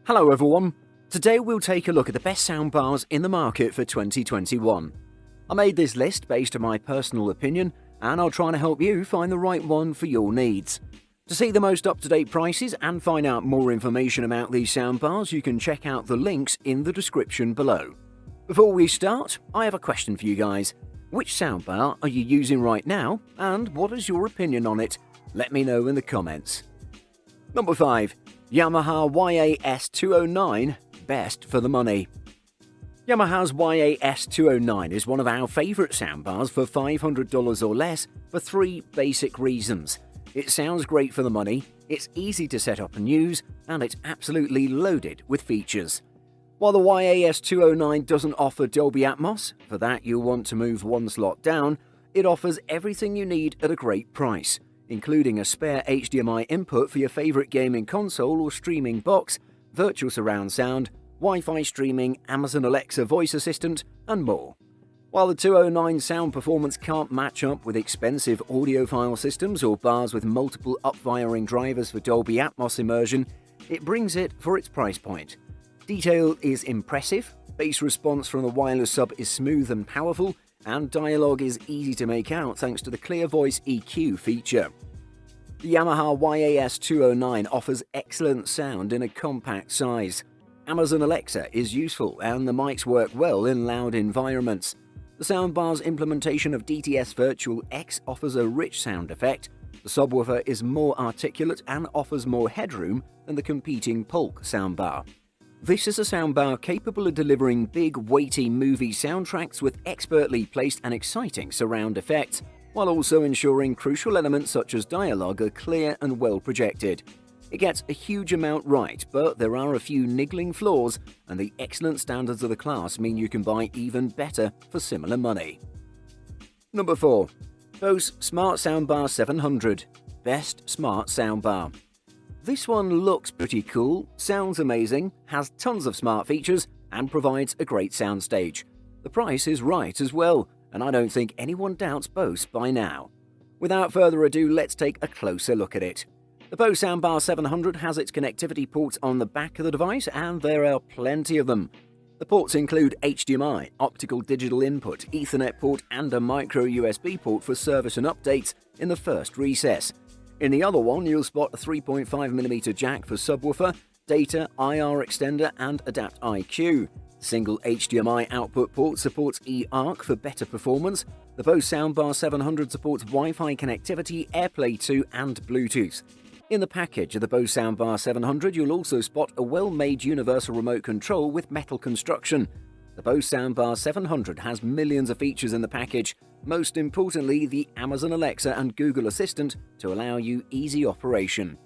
Hello everyone, today we'll take a look at the best soundbars in the market for 2021. I made this list based on my personal opinion and I'll try to help you find the right one for your needs. To see the most up-to-date prices and find out more information about these soundbars, you can check out the links in the description below. Before we start, I have a question for you guys. Which soundbar are you using right now and what is your opinion on it? Let me know in the comments. Number 5. Yamaha YAS-209, best for the money. Yamaha's YAS-209 is one of our favourite soundbars for $500 or less for 3 basic reasons. It sounds great for the money, it's easy to set up and use, and it's absolutely loaded with features. While the YAS-209 doesn't offer Dolby Atmos, for that you'll want to move one slot down, it offers everything you need at a great price, including a spare HDMI input for your favourite gaming console or streaming box, virtual surround sound, Wi-Fi streaming, Amazon Alexa voice assistant, and more. While the 209 sound performance can't match up with expensive audiophile systems or bars with multiple up-firing drivers for Dolby Atmos immersion, it brings it for its price point. Detail is impressive, bass response from the wireless sub is smooth and powerful, and dialogue is easy to make out thanks to the Clear Voice EQ feature. The Yamaha YAS-209 offers excellent sound in a compact size. Amazon Alexa is useful and the mics work well in loud environments. The soundbar's implementation of DTS Virtual X offers a rich sound effect. The subwoofer is more articulate and offers more headroom than the competing Polk soundbar. This is a soundbar capable of delivering big, weighty movie soundtracks with expertly placed and exciting surround effects, while also ensuring crucial elements such as dialogue are clear and well projected. It gets a huge amount right, but there are a few niggling flaws, and the excellent standards of the class mean you can buy even better for similar money. Number 4. Bose Smart Soundbar 700, best smart soundbar. This one looks pretty cool, sounds amazing, has tons of smart features, and provides a great soundstage. The price is right as well, and I don't think anyone doubts Bose by now. Without further ado, let's take a closer look at it. The Bose Soundbar 700 has its connectivity ports on the back of the device, and there are plenty of them. The ports include HDMI, optical digital input, Ethernet port, and a micro USB port for service and updates in the first recess. In the other one, you'll spot a 3.5mm jack for subwoofer, data, IR extender, and Adapt IQ. The single HDMI output port supports eARC for better performance. The Bose Soundbar 700 supports Wi-Fi connectivity, AirPlay 2, and Bluetooth. In the package of the Bose Soundbar 700, you'll also spot a well-made universal remote control with metal construction. The Bose Soundbar 700 has millions of features in the package, most importantly the Amazon Alexa and Google Assistant to allow you easy operation.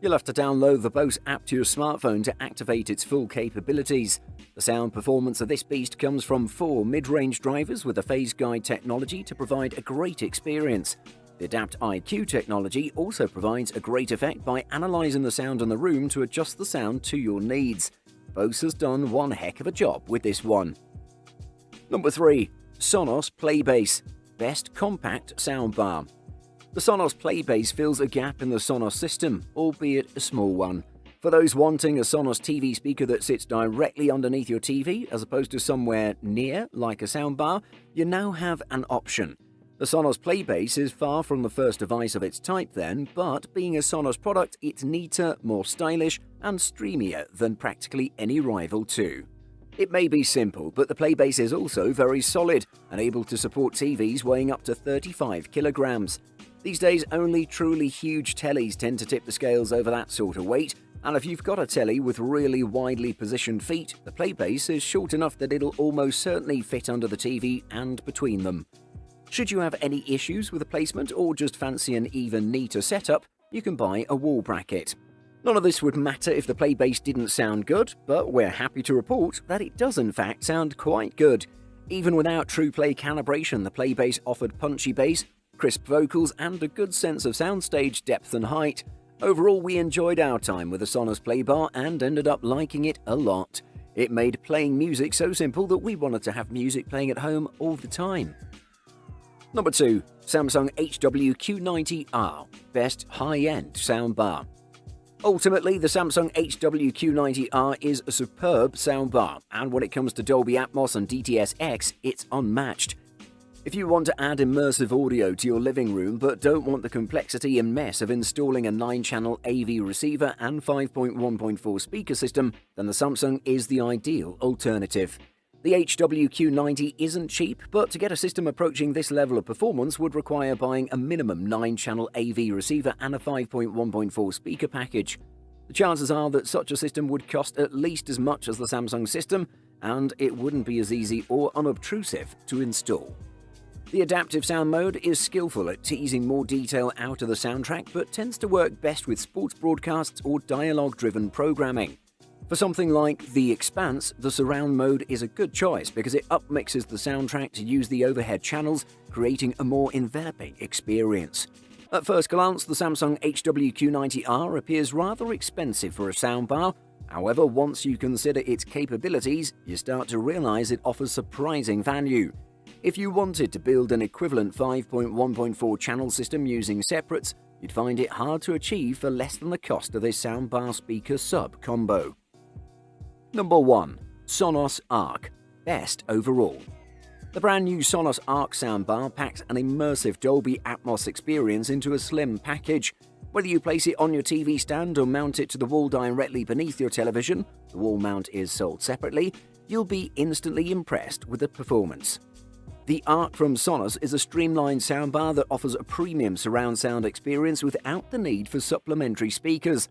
You'll have to download the Bose app to your smartphone to activate its full capabilities. The sound performance of this beast comes from 4 mid-range drivers with a phase guide technology to provide a great experience. The Adapt IQ technology also provides a great effect by analysing the sound in the room to adjust the sound to your needs. Bose has done one heck of a job with this one. Number 3. Sonos Playbase, best compact soundbar. The Sonos Playbase fills a gap in the Sonos system, albeit a small one. For those wanting a Sonos TV speaker that sits directly underneath your TV as opposed to somewhere near, like a soundbar, you now have an option. The Sonos Playbase is far from the first device of its type then, but being a Sonos product, it's neater, more stylish, and streamier than practically any rival too. It may be simple, but the Playbase is also very solid and able to support TVs weighing up to 35 kilograms. These days, only truly huge tellies tend to tip the scales over that sort of weight, and if you've got a telly with really widely positioned feet, the Playbase is short enough that it'll almost certainly fit under the TV and between them. Should you have any issues with the placement or just fancy an even neater setup, you can buy a wall bracket. None of this would matter if the Playbase didn't sound good, but we're happy to report that it does in fact sound quite good. Even without true play calibration, the Playbase offered punchy bass, crisp vocals, and a good sense of soundstage depth and height. Overall, we enjoyed our time with the Sonos Playbar and ended up liking it a lot. It made playing music so simple that we wanted to have music playing at home all the time. Number 2. Samsung HW-Q90R, best high-end soundbar. Ultimately, the Samsung HWQ90R is a superb soundbar, and when it comes to Dolby Atmos and DTS-X, it's unmatched. If you want to add immersive audio to your living room but don't want the complexity and mess of installing a 9-channel AV receiver and 5.1.4 speaker system, then the Samsung is the ideal alternative. The HWQ90 isn't cheap, but to get a system approaching this level of performance would require buying a minimum 9-channel AV receiver and a 5.1.4 speaker package. The chances are that such a system would cost at least as much as the Samsung system, and it wouldn't be as easy or unobtrusive to install. The adaptive sound mode is skillful at teasing more detail out of the soundtrack, but tends to work best with sports broadcasts or dialogue-driven programming. For something like The Expanse, the surround mode is a good choice because it upmixes the soundtrack to use the overhead channels, creating a more enveloping experience. At first glance, the Samsung HWQ90R appears rather expensive for a soundbar. However, once you consider its capabilities, you start to realize it offers surprising value. If you wanted to build an equivalent 5.1.4 channel system using separates, you'd find it hard to achieve for less than the cost of this soundbar speaker sub combo. Number 1. Sonos Arc. Best overall. The brand new Sonos Arc soundbar packs an immersive Dolby Atmos experience into a slim package. Whether you place it on your TV stand or mount it to the wall directly beneath your television, the wall mount is sold separately, you'll be instantly impressed with the performance. The Arc from Sonos is a streamlined soundbar that offers a premium surround sound experience without the need for supplementary speakers.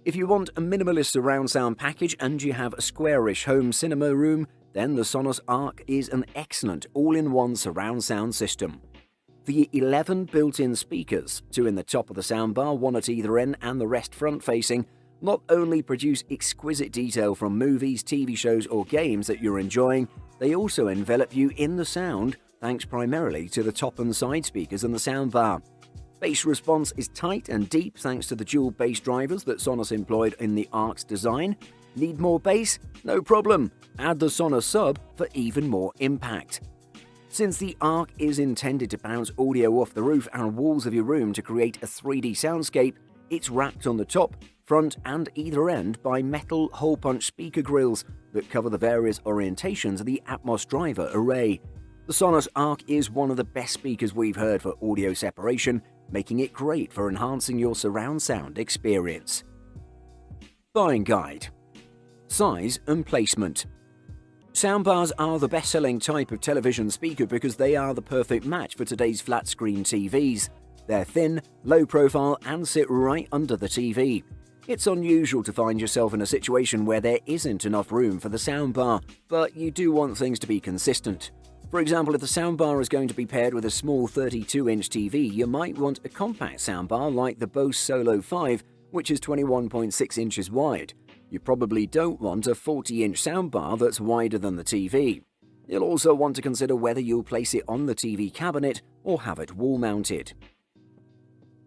If you want a minimalist surround sound package and you have a squarish home cinema room, then the Sonos Arc is an excellent all-in-one surround sound system. The 11 built-in speakers, 2 in the top of the soundbar, 1 at either end and the rest front-facing, not only produce exquisite detail from movies, TV shows or games that you're enjoying, they also envelop you in the sound thanks primarily to the top and side speakers in the soundbar. Bass response is tight and deep thanks to the dual bass drivers that Sonos employed in the Arc's design. Need more bass? No problem. Add the Sonos sub for even more impact. Since the Arc is intended to bounce audio off the roof and walls of your room to create a 3D soundscape, it's wrapped on the top, front and either end by metal hole-punch speaker grills that cover the various orientations of the Atmos driver array. The Sonos Arc is one of the best speakers we've heard for audio separation, making it great for enhancing your surround sound experience. Buying guide. Size and placement. Soundbars are the best-selling type of television speaker because they are the perfect match for today's flat-screen TVs. They're thin, low profile and sit right under the TV. It's unusual to find yourself in a situation where there isn't enough room for the soundbar, but you do want things to be consistent. For example, if the soundbar is going to be paired with a small 32-inch TV, you might want a compact soundbar like the Bose Solo 5, which is 21.6 inches wide. You probably don't want a 40-inch soundbar that's wider than the TV. You'll also want to consider whether you'll place it on the TV cabinet or have it wall-mounted.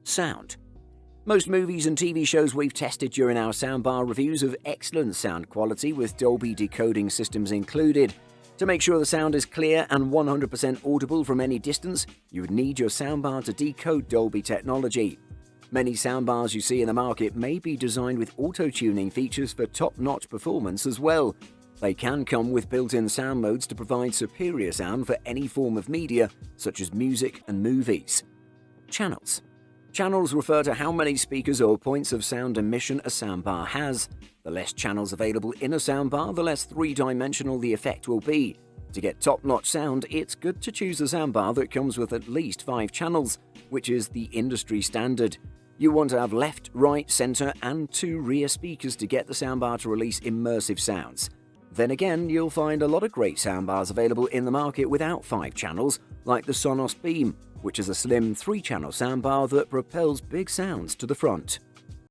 Sound. Most movies and TV shows we've tested during our soundbar reviews have excellent sound quality with Dolby decoding systems included. To make sure the sound is clear and 100% audible from any distance, you would need your soundbar to decode Dolby technology. Many soundbars you see in the market may be designed with auto-tuning features for top-notch performance as well. They can come with built-in sound modes to provide superior sound for any form of media, such as music and movies. Channels. Channels refer to how many speakers or points of sound emission a soundbar has. The less channels available in a soundbar, the less three-dimensional the effect will be. To get top-notch sound, it's good to choose a soundbar that comes with at least 5 channels, which is the industry standard. You want to have left, right, center, and 2 rear speakers to get the soundbar to release immersive sounds. Then again, you'll find a lot of great soundbars available in the market without 5 channels, like the Sonos Beam, which is a slim 3-channel soundbar that propels big sounds to the front.